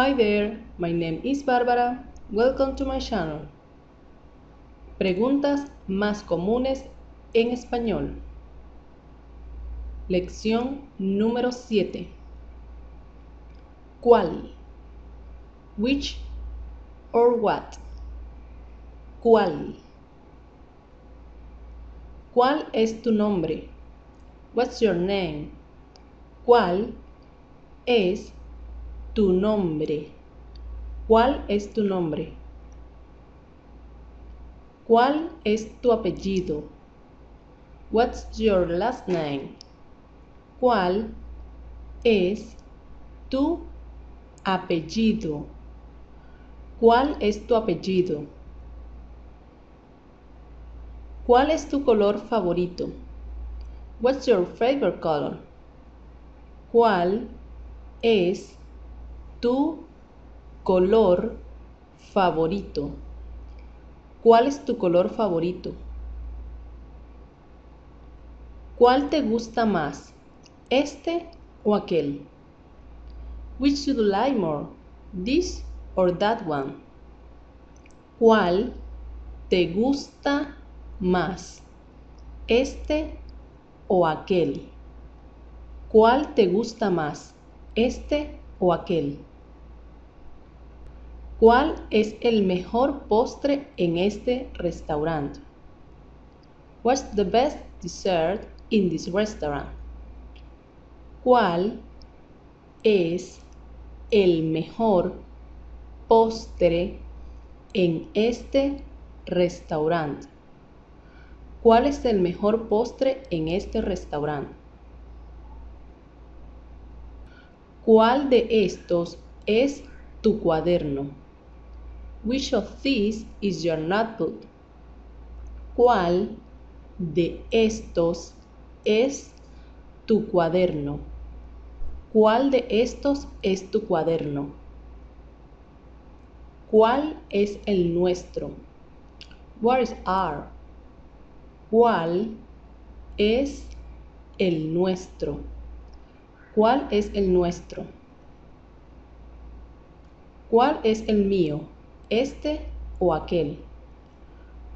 Hi there, my name is Bárbara. Welcome to my channel. Preguntas más comunes en español. Lección número 7. ¿Cuál? Which or what? ¿Cuál? ¿Cuál es tu nombre? What's your name? ¿Cuál es tu nombre? ¿Cuál es tu nombre? ¿Cuál es tu apellido? What's your last name? ¿Cuál es tu apellido? ¿Cuál es tu apellido? ¿Cuál es tu color favorito? What's your favorite color? ¿Cuál es tu color favorito? ¿Cuál es tu color favorito? ¿Cuál te gusta más? ¿Este o aquel? Which do you like more? This or that one? ¿Cuál te gusta más? ¿Este o aquel? ¿Cuál te gusta más? ¿Este o aquel? ¿Cuál es el mejor postre en este restaurante? What's the best dessert in this restaurant? ¿Cuál es el mejor postre en este restaurante? ¿Cuál es el mejor postre en este restaurante? ¿Cuál de estos es tu cuaderno? Which of these is your notebook? ¿Cuál de estos es tu cuaderno? ¿Cuál de estos es tu cuaderno? ¿Cuál es el nuestro? What is our? ¿Cuál es el nuestro? ¿Cuál es el nuestro? ¿Cuál es el mío? ¿Este o aquel?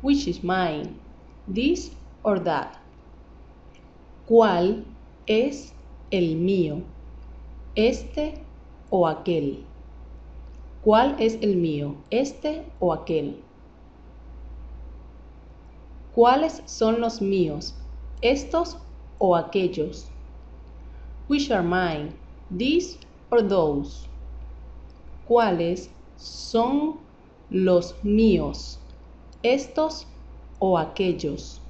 Which is mine? This or that? ¿Cuál es el mío? ¿Este o aquel? ¿Cuál es el mío? ¿Este o aquel? ¿Cuáles son los míos? ¿Estos o aquellos? Which are mine? These or those? ¿Cuáles son los míos? ¿Estos o aquellos?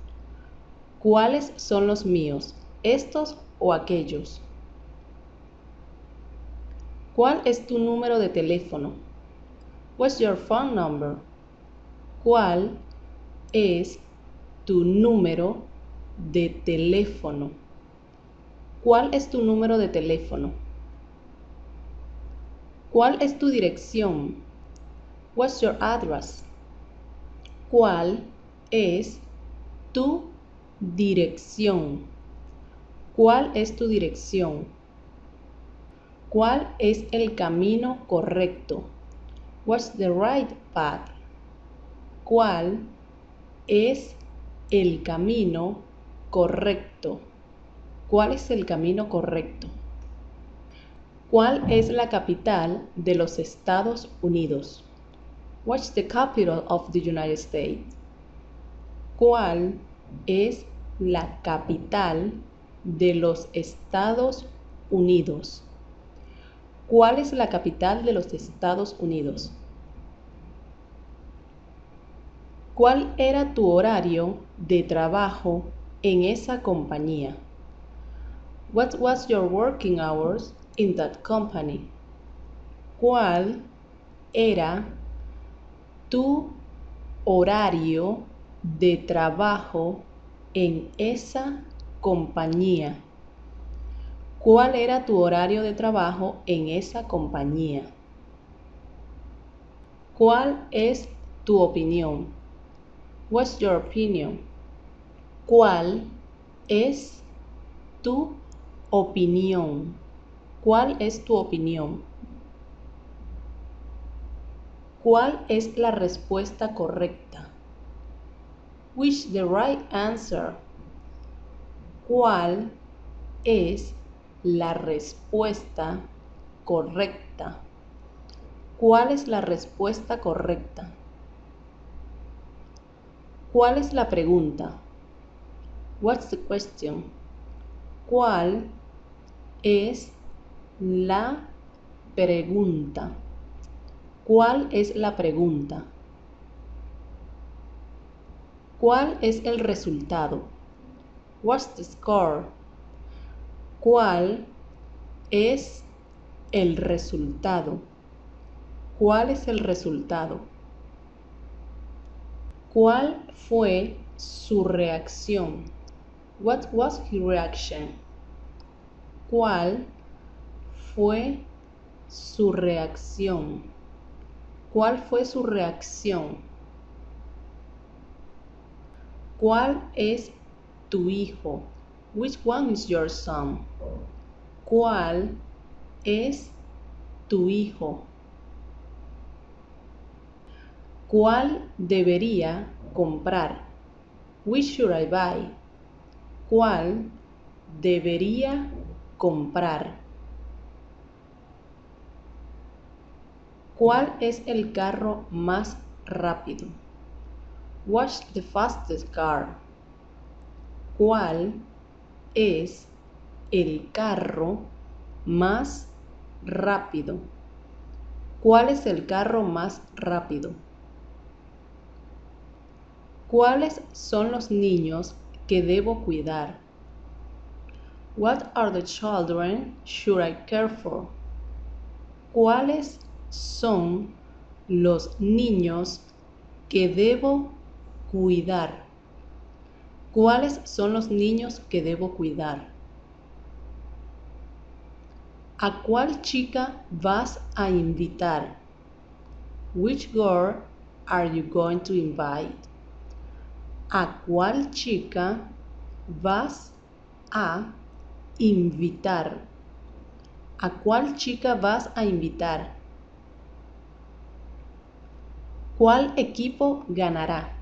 ¿Cuáles son los míos? ¿Estos o aquellos? ¿Cuál es tu número de teléfono? What's your phone number? ¿Cuál es tu número de teléfono? ¿Cuál es tu número de teléfono? ¿Cuál es tu dirección? What's your address? ¿Cuál es tu dirección? ¿Cuál es tu dirección? ¿Cuál es el camino correcto? What's the right path? ¿Cuál es el camino correcto? ¿Cuál es el camino correcto? ¿Cuál es la capital de los Estados Unidos? What's the capital of the United States? ¿Cuál es la capital de los Estados Unidos? ¿Cuál es la capital de los Estados Unidos? ¿Cuál era tu horario de trabajo en esa compañía? What was your working hours in that company? ¿Cuál era tu horario de trabajo en esa compañía? ¿Cuál era tu horario de trabajo en esa compañía? ¿Cuál es tu opinión? What's your opinion? ¿Cuál es tu opinión? ¿Cuál es tu opinión? ¿Cuál es la respuesta correcta? Which the right answer? ¿Cuál es la respuesta correcta? ¿Cuál es la respuesta correcta? ¿Cuál es la pregunta? What's the question? ¿Cuál es la pregunta? ¿Cuál es la pregunta? ¿Cuál es el resultado? What's the score? ¿Cuál es el resultado? ¿Cuál es el resultado? ¿Cuál fue su reacción? What was his reaction? ¿Cuál fue su reacción? ¿Cuál fue su reacción? ¿Cuál es tu hijo? Which one is your son? ¿Cuál es tu hijo? ¿Cuál debería comprar? Which should I buy? ¿Cuál debería comprar? ¿Cuál es el carro más rápido? What's the fastest car? ¿Cuál es el carro más rápido? ¿Cuál es el carro más rápido? ¿Cuáles son los niños que debo cuidar? What are the children should I care for? ¿Cuáles son los niños que debo cuidar? ¿Cuáles son los niños que debo cuidar? ¿A cuál chica vas a invitar? Which girl are you going to invite? ¿A cuál chica vas a invitar? ¿A cuál chica vas a invitar? ¿Cuál equipo ganará?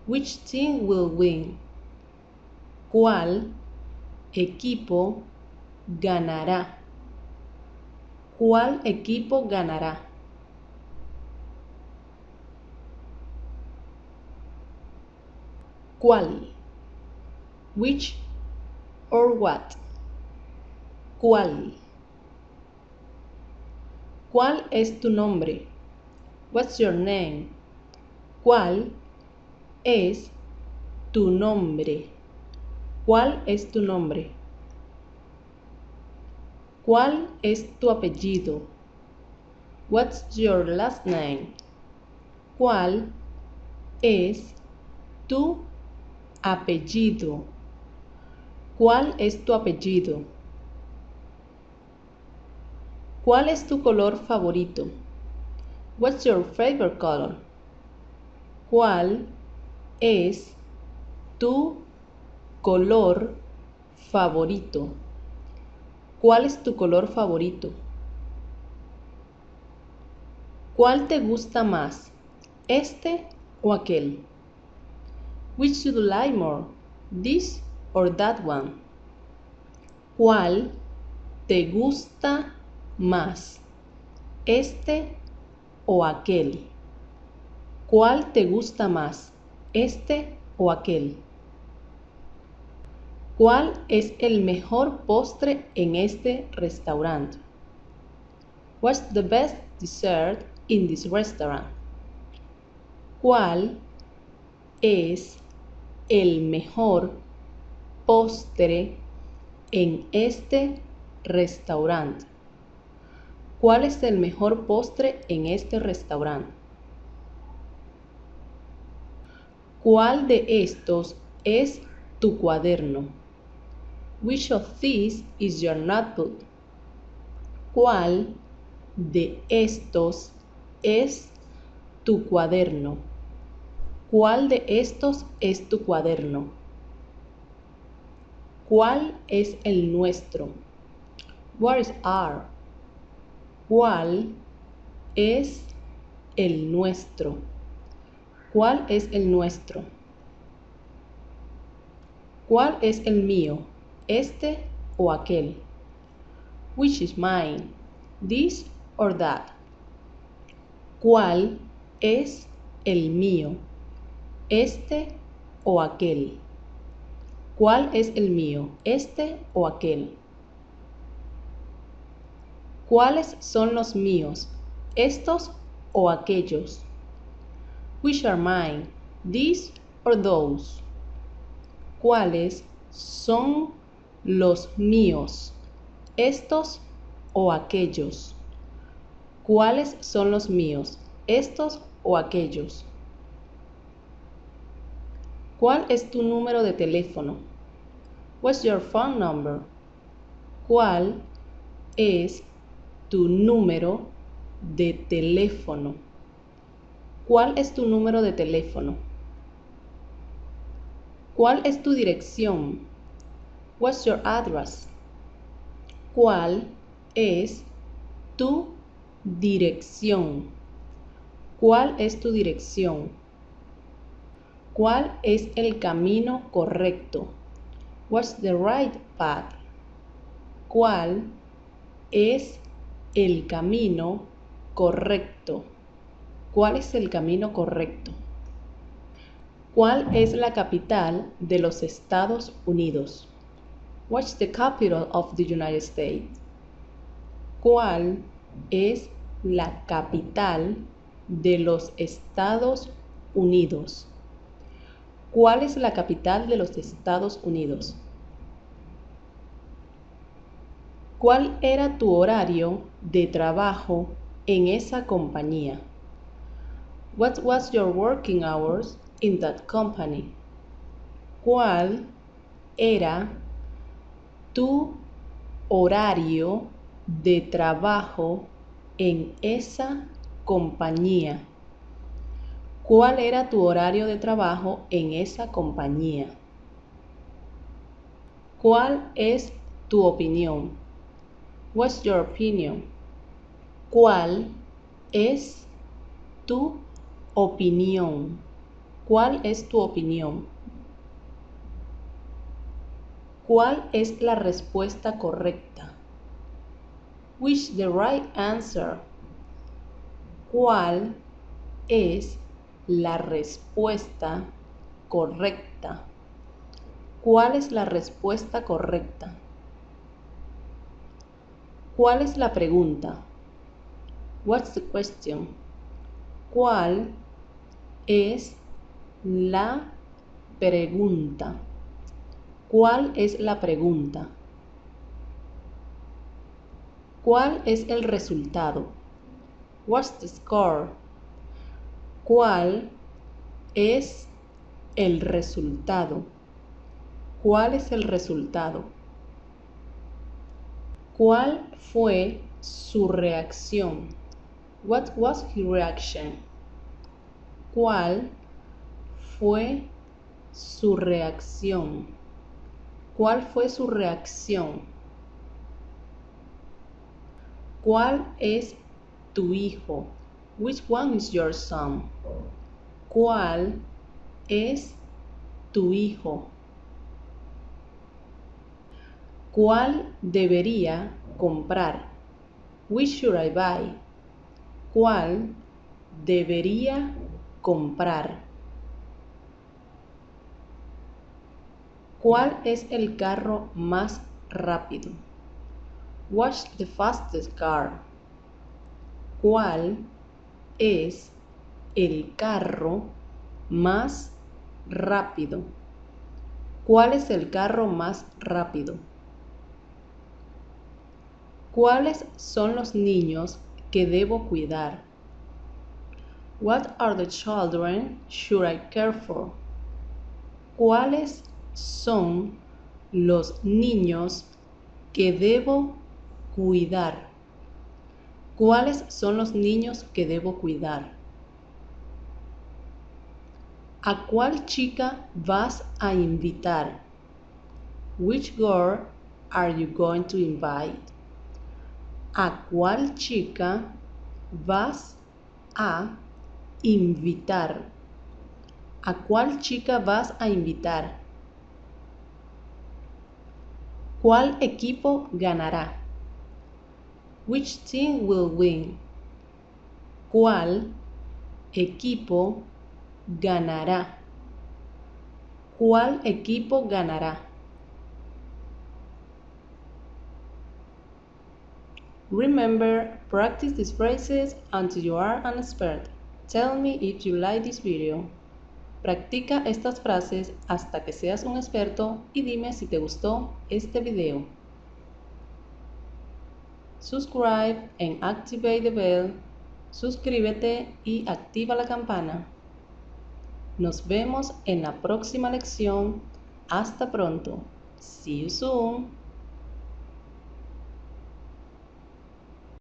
Which team will win? ¿Cuál equipo ganará? ¿Cuál equipo ganará? ¿Cuál? Which or what? ¿Cuál? ¿Cuál es tu nombre? What's your name? ¿Cuál es tu nombre? ¿Cuál es tu nombre? ¿Cuál es tu apellido? What's your last name? ¿Cuál es tu apellido? ¿Cuál es tu apellido? ¿Cuál es tu color favorito? What's your favorite color? ¿Cuál es tu color favorito? ¿Cuál es tu color favorito? ¿Cuál te gusta más? ¿Este o aquel? Which do you like more? This or that one? ¿Cuál te gusta más? ¿Este o aquel? ¿Cuál te gusta más? ¿Este o aquel? ¿Cuál es el mejor postre en este restaurante? What's the best dessert in this restaurant? ¿Cuál es el mejor postre en este restaurante? ¿Cuál es el mejor postre en este restaurante? ¿Cuál de estos es tu cuaderno? Which of these is your notebook? ¿Cuál de estos es tu cuaderno? ¿Cuál de estos es tu cuaderno? ¿Cuál es el nuestro? What is our? ¿Cuál es el nuestro? ¿Cuál es el nuestro? ¿Cuál es el mío? ¿Este o aquel? Which is mine? This or that? ¿Cuál es el mío? ¿Este o aquel? ¿Cuál es el mío? ¿Este o aquel? ¿Cuáles son los míos? ¿Estos o aquellos? Which are mine? These or those? ¿Cuáles son los míos? ¿Estos o aquellos? ¿Cuáles son los míos? ¿Estos o aquellos? ¿Cuál es tu número de teléfono? What's your phone number? ¿Cuál es tu número de teléfono? ¿Cuál es tu número de teléfono? ¿Cuál es tu dirección? What's your address? ¿Cuál es tu dirección? ¿Cuál es tu dirección? ¿Cuál es el camino correcto? What's the right path? ¿Cuál es el camino correcto? ¿Cuál es el camino correcto? ¿Cuál es la capital de los Estados Unidos? What's the capital of the United States? ¿Cuál es la capital de los Estados Unidos? ¿Cuál es la capital de los Estados Unidos? ¿Cuál era tu horario de trabajo en esa compañía? What was your working hours in that company? ¿Cuál era tu horario de trabajo en esa compañía? ¿Cuál era tu horario de trabajo en esa compañía? ¿Cuál es tu opinión? What's your opinion? ¿Cuál es tu opinión? ¿Cuál es tu opinión? ¿Cuál es la respuesta correcta? Which the right answer? ¿Cuál es la respuesta correcta? ¿Cuál es la respuesta correcta? ¿Cuál es la pregunta? What's the question? ¿Cuál es la pregunta? ¿Cuál es la pregunta? ¿Cuál es el resultado? What's the score? ¿Cuál es el resultado? ¿Cuál es el resultado? ¿Cuál fue su reacción? What was his reaction? ¿Cuál fue su reacción? ¿Cuál fue su reacción? ¿Cuál es tu hijo? Which one is your son? ¿Cuál es tu hijo? ¿Cuál debería comprar? Which should I buy? ¿Cuál debería comprar? ¿Cuál es el carro más rápido? What's the fastest car? ¿Cuál es el carro más rápido? ¿Cuál es el carro más rápido? ¿Cuáles son los niños que debo cuidar? What are the children should I care for? ¿Cuáles son los niños que debo cuidar? ¿Cuáles son los niños que debo cuidar? ¿A cuál chica vas a invitar? Which girl are you going to invite? ¿A cuál chica vas A. Invitar. ¿A cuál chica vas a invitar? ¿Cuál equipo ganará? Which team will win? ¿Cuál equipo ganará? ¿Cuál equipo ganará? Remember, practice these phrases until you are an expert. Tell me if you like this video. Practica estas frases hasta que seas un experto y dime si te gustó este video. Subscribe and activate the bell. Suscríbete y activa la campana. Nos vemos en la próxima lección. Hasta pronto. See you soon.